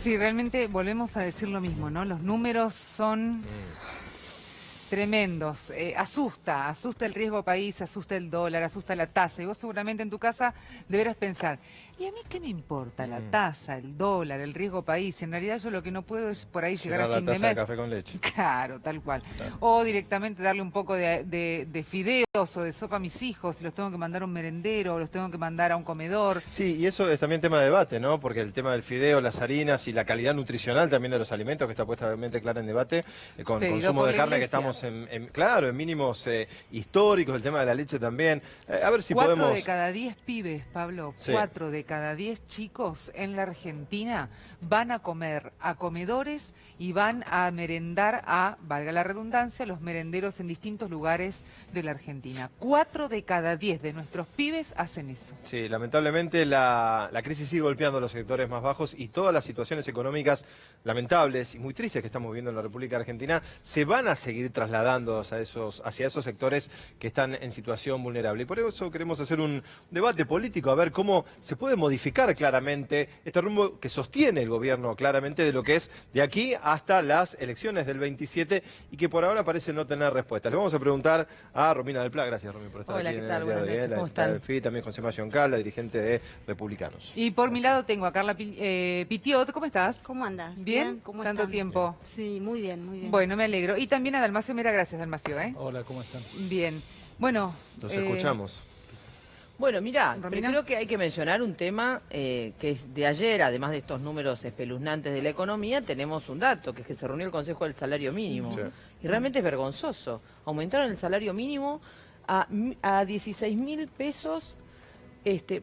Sí, realmente volvemos a decir lo mismo, ¿no? Los números son tremendos. Asusta el riesgo país, asusta el dólar, asusta la tasa. Y vos seguramente en tu casa deberás pensar, ¿y a mí qué me importa la tasa, el dólar, el riesgo país? En realidad yo lo que no puedo es por ahí llegar a fin de mes. La taza de café con leche. Claro, tal cual. Claro. O directamente darle un poco de fideos o de sopa a mis hijos, si los tengo que mandar a un merendero o los tengo que mandar a un comedor. Sí, y eso es también tema de debate, ¿no? Porque el tema del fideo, las harinas y la calidad nutricional también de los alimentos, que está puesta obviamente clara en debate, con el consumo de carne, que estamos claro, en mínimos históricos, el tema de la leche también. A ver si 4 podemos... de cada 10 pibes, Pablo, Sí. 4 de cada 10 chicos en la Argentina van a comer a comedores y van a merendar a, valga la redundancia, los merenderos en distintos lugares de la Argentina. 4 de cada 10 de nuestros pibes hacen eso. Sí, lamentablemente la crisis sigue golpeando a los sectores más bajos y todas las situaciones económicas lamentables y muy tristes que estamos viviendo en la República Argentina se van a seguir trasladando hacia esos sectores que están en situación vulnerable. Y por eso queremos hacer un debate político, a ver cómo se puede modificar claramente este rumbo que sostiene el gobierno claramente de lo que es de aquí hasta las elecciones del 27 y que por ahora parece no tener respuesta. Le vamos a preguntar a Romina del Pla. Gracias, Romy, por estar Hola, aquí ¿qué en tal? el día de Buenas hoy. noches, ¿cómo La están? del FI, también José Mación Cal, la dirigente de Republicanos. Y por mi lado tengo a Carla Pitiot. ¿Cómo estás? ¿Cómo andas? ¿Bien? ¿Cómo ¿Tanto están? tiempo? Sí, muy bien, muy bien. Bueno, me alegro. Y también a Dalmacio Mera. Gracias, Dalmacio, ¿eh? Hola, ¿cómo están? Bien. Bueno, Los escuchamos. Bueno, mirá, Romina. creo que hay que mencionar un tema que es de ayer, además de estos números espeluznantes de la economía, tenemos un dato, que es que se reunió el Consejo del Salario Mínimo. Sí. Y realmente es vergonzoso. Aumentaron el salario mínimo a 16.000 pesos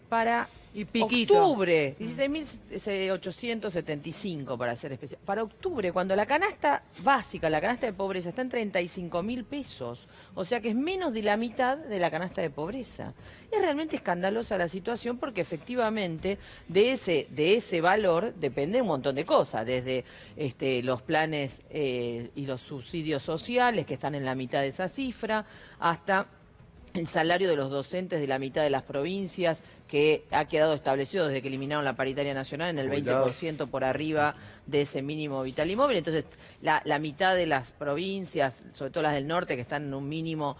para Y piquito. octubre. 16.875 para ser especial. Para octubre, cuando la canasta básica, la canasta de pobreza, está en 35.000 pesos. O sea que es menos de la mitad de la canasta de pobreza. Es realmente escandalosa la situación porque efectivamente de ese valor depende un montón de cosas. Desde los planes y los subsidios sociales que están en la mitad de esa cifra, hasta el salario de los docentes de la mitad de las provincias, que ha quedado establecido desde que eliminaron la paritaria nacional en el 20% por arriba de ese mínimo vital y móvil. Entonces, la mitad de las provincias, sobre todo las del norte, que están en un mínimo,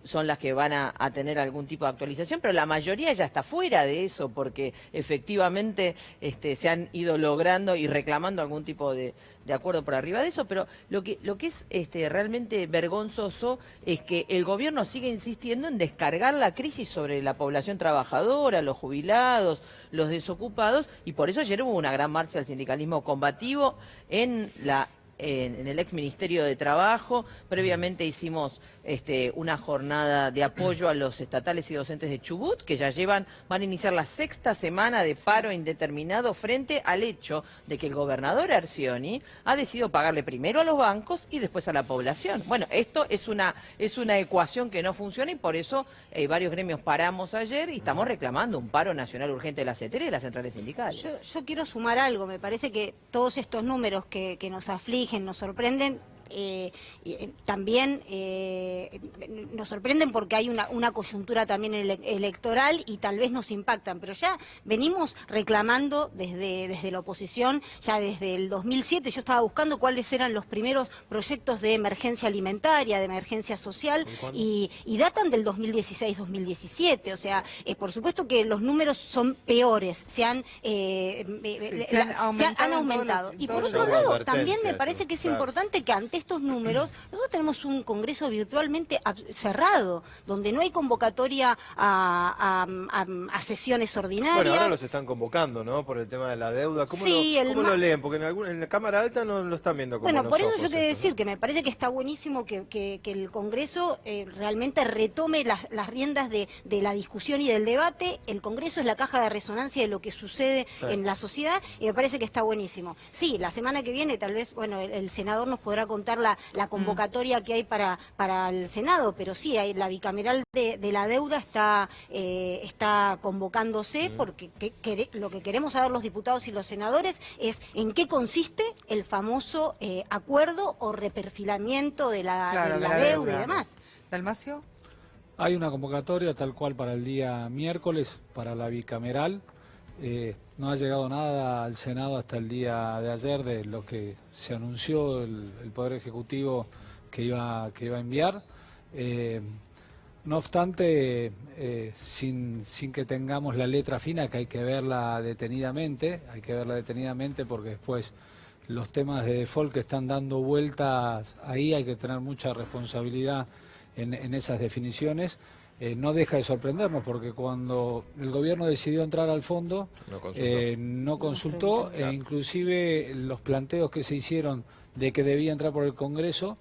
son las que van a tener algún tipo de actualización, pero la mayoría ya está fuera de eso, porque efectivamente se han ido logrando y reclamando algún tipo de acuerdo por arriba de eso, pero lo que es realmente vergonzoso es que el gobierno sigue insistiendo en descargar la crisis sobre la población trabajadora, los jubilados, los desocupados, y por eso ayer hubo una gran marcha del sindicalismo combativo en el ex Ministerio de Trabajo. Previamente hicimos una jornada de apoyo a los estatales y docentes de Chubut, que ya van a iniciar la 6ª semana de paro indeterminado frente al hecho de que el gobernador Arcioni ha decidido pagarle primero a los bancos y después a la población. Bueno, esto es una ecuación que no funciona y por eso varios gremios paramos ayer y estamos reclamando un paro nacional urgente de la CETERA y de las centrales sindicales. Yo quiero sumar algo. Me parece que todos estos números que nos afligen, nos sorprenden, también nos sorprenden porque hay una coyuntura también electoral y tal vez nos impactan, pero ya venimos reclamando desde la oposición, ya desde el 2007 yo estaba buscando cuáles eran los primeros proyectos de emergencia alimentaria, de emergencia social, y datan del 2016-2017, o sea, por supuesto que los números son peores, se han aumentado. Y por otro lado, también me parece que es importante que ante estos números, nosotros tenemos un Congreso virtualmente cerrado, donde no hay convocatoria a sesiones ordinarias. Bueno, ahora los están convocando, ¿no? Por el tema de la deuda. ¿Cómo lo leen? Porque en la Cámara Alta no lo están viendo como Bueno, por eso nosotros, yo quiero decir que me parece que está buenísimo que el Congreso realmente retome las riendas de la discusión y del debate. El Congreso es la caja de resonancia de lo que sucede en la sociedad y me parece que está buenísimo. Sí, la semana que viene tal vez, bueno, el senador nos podrá contar la convocatoria que hay para el Senado, pero sí, la bicameral de la deuda está convocándose porque lo que queremos saber los diputados y los senadores es en qué consiste el famoso acuerdo o reperfilamiento de la deuda y demás. ¿Dalmacio? Hay una convocatoria tal cual para el día miércoles, para la bicameral, No ha llegado nada al Senado hasta el día de ayer de lo que se anunció el Poder Ejecutivo que iba a enviar. No obstante, sin que tengamos la letra fina, que hay que verla detenidamente porque después los temas de default que están dando vueltas ahí hay que tener mucha responsabilidad en esas definiciones. No deja de sorprendernos porque cuando el gobierno decidió entrar al fondo no consultó e inclusive los planteos que se hicieron de que debía entrar por el Congreso,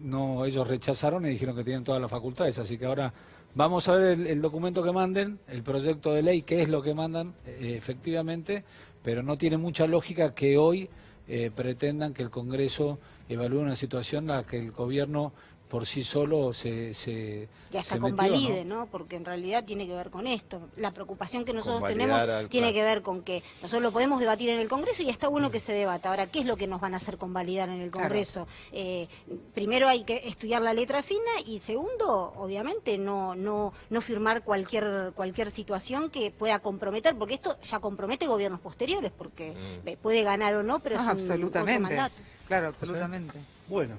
no, ellos rechazaron y dijeron que tienen todas las facultades, así que ahora vamos a ver el documento que manden, el proyecto de ley, qué es lo que mandan efectivamente, pero no tiene mucha lógica que hoy pretendan que el Congreso evalúe una situación en la que el gobierno por sí solo ya hasta se convalide, metió, ¿no? Porque en realidad tiene que ver con esto. La preocupación que nosotros Convalidar tenemos tiene que ver con que nosotros lo podemos debatir en el Congreso y está bueno que se debata. Ahora, ¿qué es lo que nos van a hacer convalidar en el Congreso? Primero hay que estudiar la letra fina y segundo, obviamente, no firmar cualquier situación que pueda comprometer, porque esto ya compromete gobiernos posteriores, porque puede ganar o no, pero es otro mandato. Claro, absolutamente. Bueno,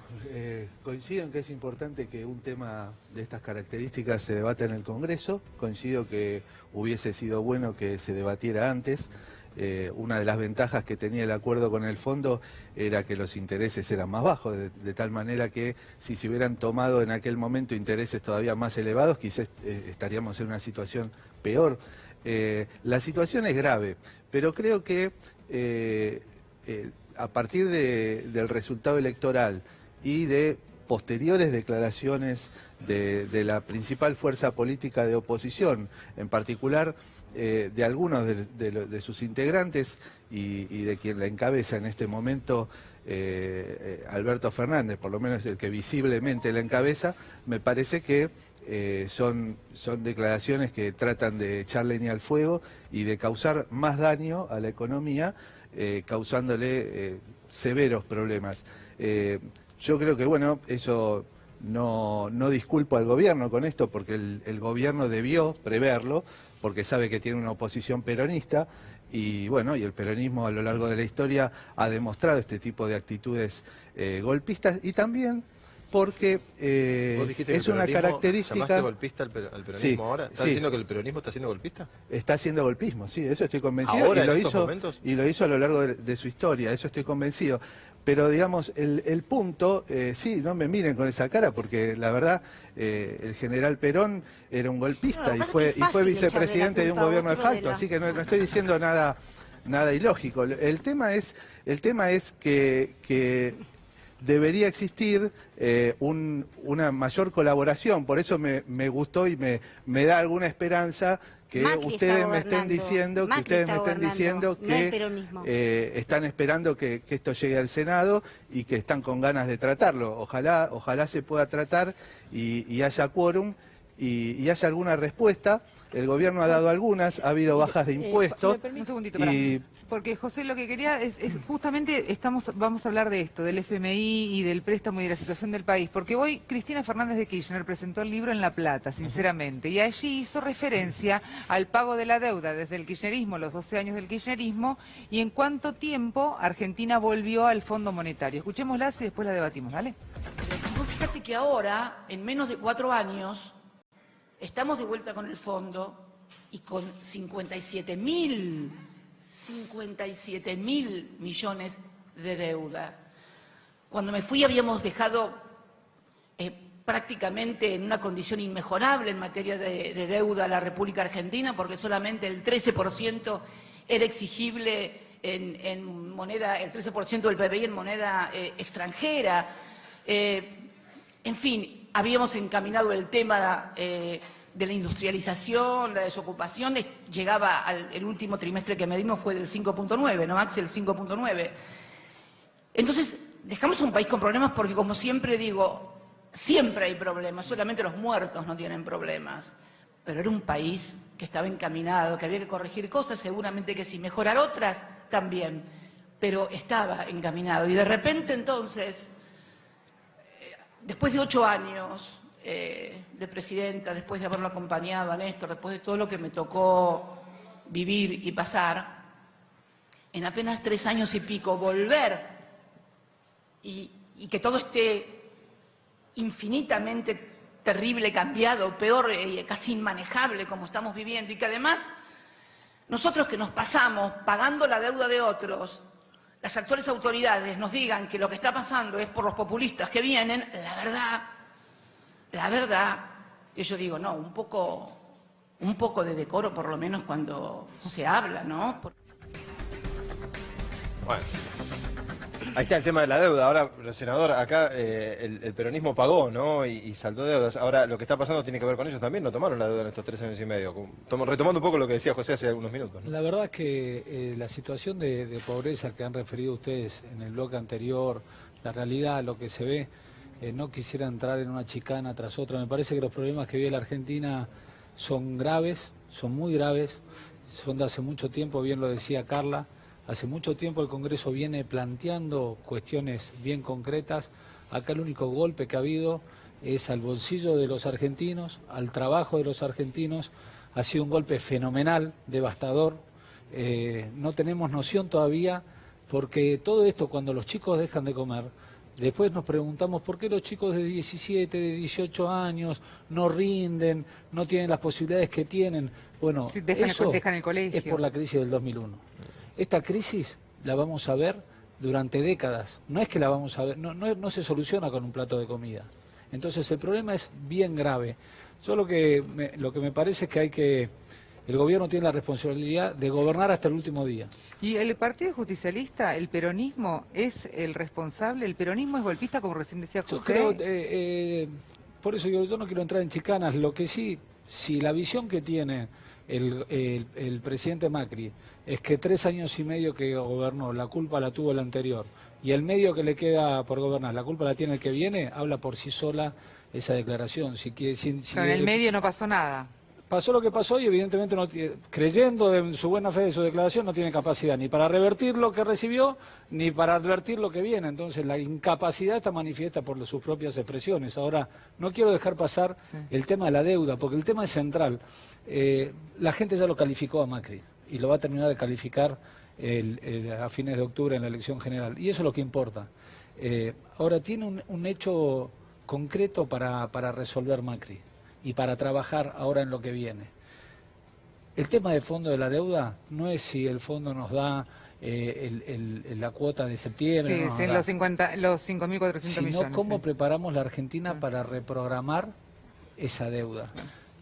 coincido en que es importante que un tema de estas características se debata en el Congreso. Coincido que hubiese sido bueno que se debatiera antes. Una de las ventajas que tenía el acuerdo con el fondo era que los intereses eran más bajos, de tal manera que si se hubieran tomado en aquel momento intereses todavía más elevados, quizás estaríamos en una situación peor. La situación es grave, pero creo que a partir del resultado electoral y de posteriores declaraciones de la principal fuerza política de oposición, en particular de algunos de sus integrantes y de quien la encabeza en este momento, Alberto Fernández, por lo menos el que visiblemente la encabeza, me parece que son declaraciones que tratan de echar leña al fuego y de causar más daño a la economía, causándole severos problemas. Yo creo que, bueno, eso no disculpo al gobierno con esto, porque el gobierno debió preverlo, porque sabe que tiene una oposición peronista, y bueno, y el peronismo a lo largo de la historia ha demostrado este tipo de actitudes golpistas, y también porque es una característica... ¿Llamaste golpista al peronismo Sí, ahora? ¿Estás diciendo que el peronismo está siendo golpista? Está haciendo golpismo, sí, eso estoy convencido. ¿Ahora, y lo en estos hizo, momentos? y lo hizo a lo largo de su historia, eso estoy convencido. Pero digamos, el punto, sí, no me miren con esa cara, porque la verdad, el general Perón era un golpista y fue vicepresidente de un gobierno de facto, así que no estoy diciendo nada ilógico. El tema es que debería existir una mayor colaboración, por eso me gustó y me da alguna esperanza que ustedes me estén diciendo que están esperando que esto llegue al Senado y que están con ganas de tratarlo. Ojalá se pueda tratar y haya quórum y haya alguna respuesta. El gobierno ha dado algunas, ha habido bajas de impuestos. Un segundito, porque José, lo que quería es justamente vamos a hablar de esto, del FMI y del préstamo y de la situación del país, porque hoy Cristina Fernández de Kirchner presentó el libro en La Plata, sinceramente, y allí hizo referencia al pago de la deuda desde el kirchnerismo, los 12 años del kirchnerismo, y en cuánto tiempo Argentina volvió al Fondo Monetario. Escuchémosla y después la debatimos, ¿vale? Vos fíjate que ahora, en menos de 4 años, estamos de vuelta con el fondo y con 57 mil millones de deuda. Cuando me fui habíamos dejado prácticamente en una condición inmejorable en materia de deuda a la República Argentina, porque solamente el 13% era exigible en moneda, el 13% del PBI en moneda extranjera. En fin, habíamos encaminado el tema de la industrialización, la desocupación, llegaba el último trimestre que medimos fue del 5.9, ¿no, Max? El 5.9. Entonces, dejamos un país con problemas porque, como siempre digo, siempre hay problemas, solamente los muertos no tienen problemas. Pero era un país que estaba encaminado, que había que corregir cosas, seguramente que sí, mejorar otras también, pero estaba encaminado. Y de repente, entonces, después de 8 años... de presidenta, después de haberlo acompañado a Néstor, después de todo lo que me tocó vivir y pasar, en apenas 3 años y pico volver y que todo esté infinitamente terrible, cambiado, peor, casi inmanejable como estamos viviendo, y que además nosotros que nos pasamos pagando la deuda de otros, las actuales autoridades nos digan que lo que está pasando es por los populistas que vienen, la verdad, yo digo, no, un poco de decoro por lo menos cuando se habla, ¿no? Bueno, ahí está el tema de la deuda. Ahora, senador, acá el peronismo pagó, ¿no? Y saldó deudas. Ahora, lo que está pasando tiene que ver con ellos también. No tomaron la deuda en estos 3 años y medio. Retomando un poco lo que decía José hace algunos minutos, ¿no? La verdad es que la situación de pobreza que han referido ustedes en el bloque anterior, la realidad, lo que se ve, no quisiera entrar en una chicana tras otra. Me parece que los problemas que vive la Argentina son graves, son muy graves, son de hace mucho tiempo, bien lo decía Carla. Hace mucho tiempo el Congreso viene planteando cuestiones bien concretas. Acá el único golpe que ha habido es al bolsillo de los argentinos, al trabajo de los argentinos. Ha sido un golpe fenomenal, devastador. No tenemos noción todavía, porque todo esto, cuando los chicos dejan de comer, después nos preguntamos por qué los chicos de 17, de 18 años no rinden, no tienen las posibilidades que tienen. Bueno, dejan el colegio. Es por la crisis del 2001. Esta crisis la vamos a ver durante décadas. No es que la vamos a ver, no se soluciona con un plato de comida. Entonces el problema es bien grave. Yo lo que me parece es que el gobierno tiene la responsabilidad de gobernar hasta el último día. Y el Partido Justicialista, el peronismo es el responsable, el peronismo es golpista, como recién decía José. Yo creo, por eso yo no quiero entrar en chicanas. Lo que sí, si la visión que tiene el presidente Macri es que 3 años y medio que gobernó, la culpa la tuvo el anterior, y el medio que le queda por gobernar, la culpa la tiene el que viene, habla por sí sola esa declaración. Pero en el medio no pasó nada. Pasó lo que pasó y evidentemente, creyendo en su buena fe de su declaración, no tiene capacidad ni para revertir lo que recibió, ni para advertir lo que viene. Entonces la incapacidad está manifiesta por sus propias expresiones. Ahora, no quiero dejar pasar el tema de la deuda, porque el tema es central. La gente ya lo calificó a Macri y lo va a terminar de calificar a fines de octubre en la elección general. Y eso es lo que importa. Ahora, tiene un hecho concreto para resolver Macri y para trabajar ahora en lo que viene. El tema del fondo de la deuda no es si el fondo nos da la cuota de septiembre, sí, los 5.400 sino millones. cómo preparamos la Argentina para reprogramar esa deuda.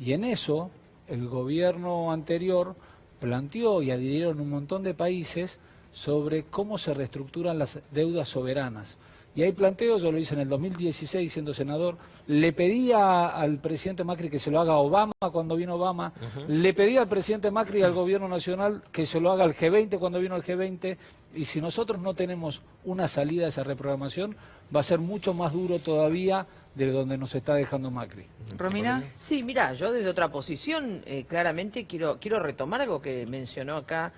Y en eso el gobierno anterior planteó y adhirieron un montón de países sobre cómo se reestructuran las deudas soberanas. Y hay planteos, yo lo hice en el 2016 siendo senador, le pedía al presidente Macri que se lo haga a Obama cuando vino Obama, le pedía al presidente Macri y al gobierno nacional que se lo haga al G20 cuando vino el G20, y si nosotros no tenemos una salida a esa reprogramación, va a ser mucho más duro todavía de donde nos está dejando Macri. ¿Romina? Sí, mira, yo desde otra posición claramente quiero retomar algo que mencionó acá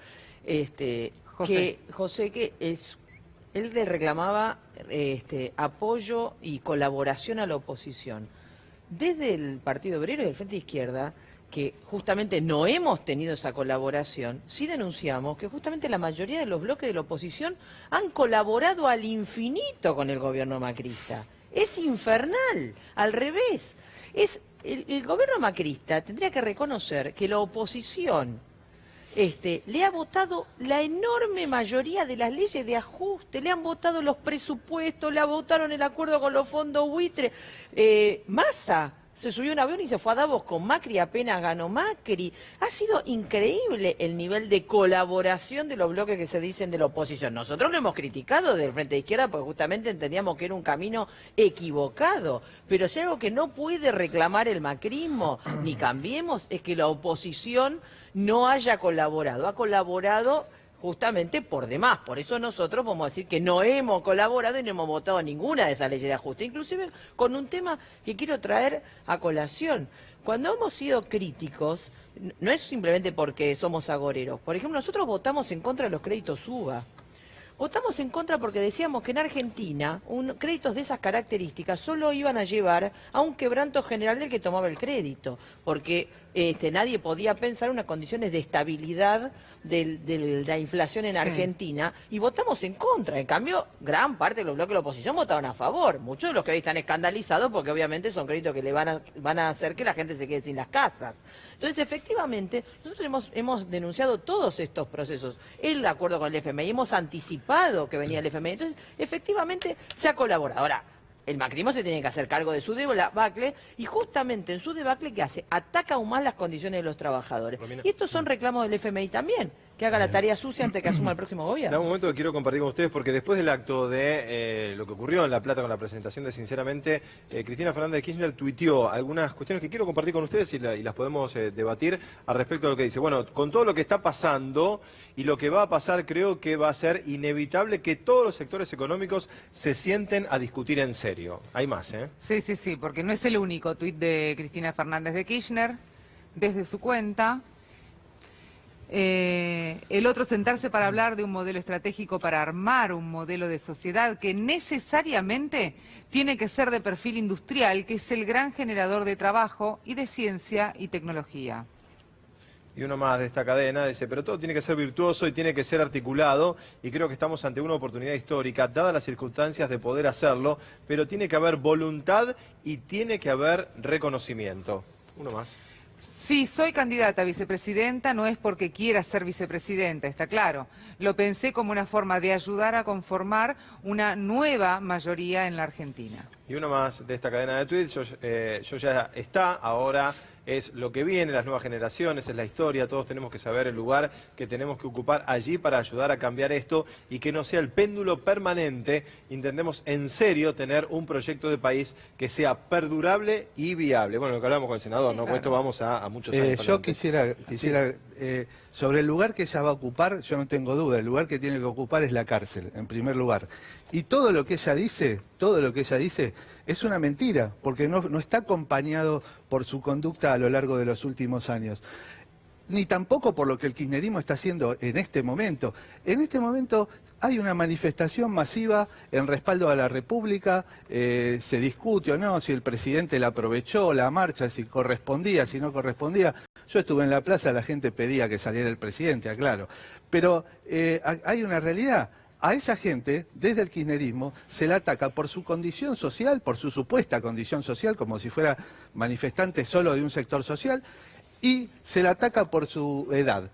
José, que es... Él le reclamaba apoyo y colaboración a la oposición. Desde el Partido Obrero y el Frente de Izquierda, que justamente no hemos tenido esa colaboración, sí denunciamos que justamente la mayoría de los bloques de la oposición han colaborado al infinito con el gobierno macrista. Es infernal, al revés. El gobierno macrista tendría que reconocer que la oposición le ha votado la enorme mayoría de las leyes de ajuste, le han votado los presupuestos, le votaron el acuerdo con los fondos buitre. Massa se subió a un avión y se fue a Davos con Macri, apenas ganó Macri. Ha sido increíble el nivel de colaboración de los bloques que se dicen de la oposición. Nosotros lo hemos criticado del Frente de Izquierda porque justamente entendíamos que era un camino equivocado. Pero si algo que no puede reclamar el macrismo, ni Cambiemos, es que la oposición no haya colaborado. Ha colaborado justamente por demás. Por eso nosotros podemos decir que no hemos colaborado y no hemos votado ninguna de esas leyes de ajuste. Inclusive con un tema que quiero traer a colación. Cuando hemos sido críticos, no es simplemente porque somos agoreros. Por ejemplo, nosotros votamos en contra de los créditos UBA. Votamos en contra porque decíamos que en Argentina créditos de esas características solo iban a llevar a un quebranto general del que tomaba el crédito. Porque nadie podía pensar unas condiciones de estabilidad de la inflación en Sí. Argentina, y votamos en contra. En cambio, gran parte de los bloques de la oposición votaron a favor. Muchos de los que hoy están escandalizados porque obviamente son créditos que le van a hacer que la gente se quede sin las casas. Entonces, efectivamente, nosotros hemos denunciado todos estos procesos. El acuerdo con el FMI, hemos anticipado que venía el FMI. Entonces, efectivamente, se ha colaborado. Ahora, el macrismo se tiene que hacer cargo de su debacle, y justamente en su debacle, ¿qué hace? Ataca aún más las condiciones de los trabajadores. Romina. Y estos son reclamos del FMI también, que haga la tarea sucia antes que asuma el próximo Da gobierno. un momento que quiero compartir con ustedes, porque después del acto de lo que ocurrió en La Plata con la presentación de Sinceramente, Cristina Fernández de Kirchner tuiteó algunas cuestiones que quiero compartir con ustedes y las podemos debatir al respecto de lo que dice. Bueno, con todo lo que está pasando y lo que va a pasar, creo que va a ser inevitable que todos los sectores económicos se sienten a discutir en serio. Hay más, ¿eh? Sí, sí, sí, porque no es el único tuit de Cristina Fernández de Kirchner, desde su cuenta. El otro, sentarse para hablar de un modelo estratégico para armar un modelo de sociedad que necesariamente tiene que ser de perfil industrial, que es el gran generador de trabajo y de ciencia y tecnología. Y uno más de esta cadena dice, pero todo tiene que ser virtuoso y tiene que ser articulado, y creo que estamos ante una oportunidad histórica, dadas las circunstancias, de poder hacerlo, pero tiene que haber voluntad y tiene que haber reconocimiento. Uno más. Si soy candidata a vicepresidenta, no es porque quiera ser vicepresidenta, está claro. Lo pensé como una forma de ayudar a conformar una nueva mayoría en la Argentina. Y uno más de esta cadena de tweets, yo ya está, ahora es lo que viene, las nuevas generaciones, es la historia, todos tenemos que saber el lugar que tenemos que ocupar allí para ayudar a cambiar esto y que no sea el péndulo permanente. Intentemos en serio tener un proyecto de país que sea perdurable y viable. Bueno, lo que hablamos con el senador, ¿no? Con esto vamos a muchos años. Yo adelante. quisiera sobre el lugar que ella va a ocupar, yo no tengo duda, el lugar que tiene que ocupar es la cárcel, en primer lugar. Y todo lo que ella dice, es una mentira, porque no está acompañado por su conducta a lo largo de los últimos años. Ni tampoco por lo que el kirchnerismo está haciendo en este momento. En este momento hay una manifestación masiva en respaldo a la República, se discute o no si el presidente la aprovechó, la marcha, si correspondía, si no correspondía. Yo estuve en la plaza, la gente pedía que saliera el presidente, aclaro. Pero hay una realidad. A esa gente, desde el kirchnerismo, se la ataca por su condición social, por su supuesta condición social, como si fuera manifestante solo de un sector social, y se la ataca por su edad.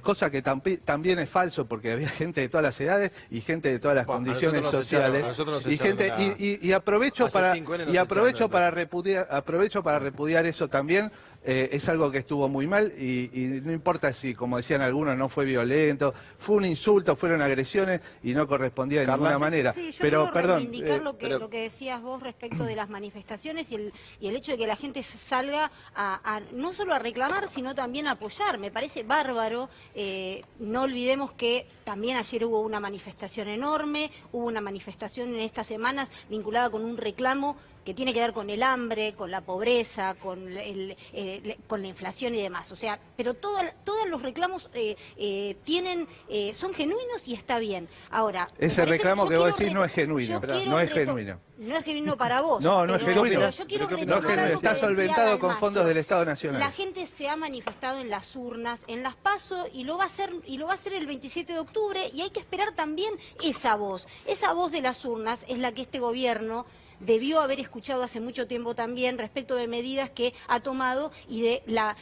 Cosa que también es falso, porque había gente de todas las edades y gente de todas las Bueno, condiciones a nosotros nos sociales. echaron, a nosotros nos Y echaron gente y aprovecho hace para 5 años nos aprovecho echaron para repudiar eso también. Es algo que estuvo muy mal y no importa si, como decían algunos, no fue violento, fue un insulto, fueron agresiones y no correspondía de Carla. ninguna manera. Sí, yo Pero, quiero perdón, reivindicar pero- lo que decías vos respecto de las manifestaciones y el hecho de que la gente salga a no solo a reclamar, sino también a apoyar. Me parece bárbaro. No olvidemos que también ayer hubo una manifestación enorme, hubo una manifestación en estas semanas vinculada con un reclamo que tiene que ver con el hambre, con la pobreza, con la inflación y demás. O sea, pero todos los reclamos son genuinos y está bien. Ahora, Ese me parece reclamo yo que vos quiero decís no es genuino, yo quiero no es genuino. No es genuino para vos. No, no es pero- genuino. pero yo quiero Pero ¿qué retomar opinás? algo que Está decía solventado con Dalmacio. fondos del Estado Nacional. La gente se ha manifestado en las urnas, en las PASO, y lo va a hacer el 27 de octubre, y hay que esperar también esa voz. Esa voz de las urnas es la que este gobierno debió haber escuchado hace mucho tiempo también respecto de medidas que ha tomado y de la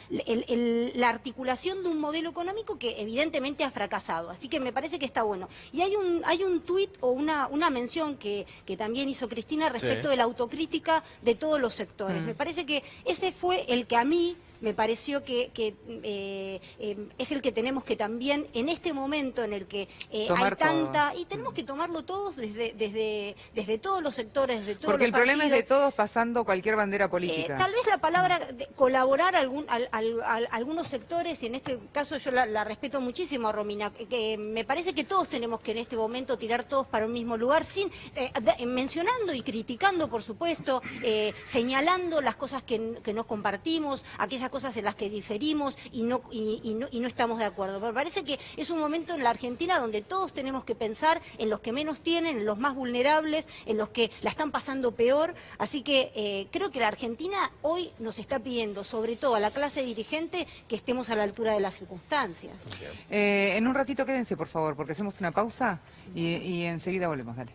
articulación de un modelo económico que evidentemente ha fracasado. Así que me parece que está bueno. Y hay un tuit o una mención que también hizo Cristina respecto Sí. de la autocrítica de todos los sectores. Me parece que ese fue el que a mí me pareció que es el que tenemos que también, en este momento en el que hay Tomar tanta... todo. Y tenemos que tomarlo todos desde todos los sectores, desde todos Porque los el problema es de partidos. todos pasando cualquier bandera política. Tal vez la palabra colaborar a algunos sectores, y en este caso yo la respeto muchísimo a Romina, que me parece que todos tenemos que en este momento tirar todos para un mismo lugar, mencionando y criticando, por supuesto, señalando las cosas que no compartimos, aquellas aquellas cosas en las que diferimos y no estamos de acuerdo. Pero parece que es un momento en la Argentina donde todos tenemos que pensar en los que menos tienen, en los más vulnerables, en los que la están pasando peor. Así que creo que la Argentina hoy nos está pidiendo, sobre todo a la clase dirigente, que estemos a la altura de las circunstancias. En un ratito quédense, por favor, porque hacemos una pausa y enseguida volvemos. Dale.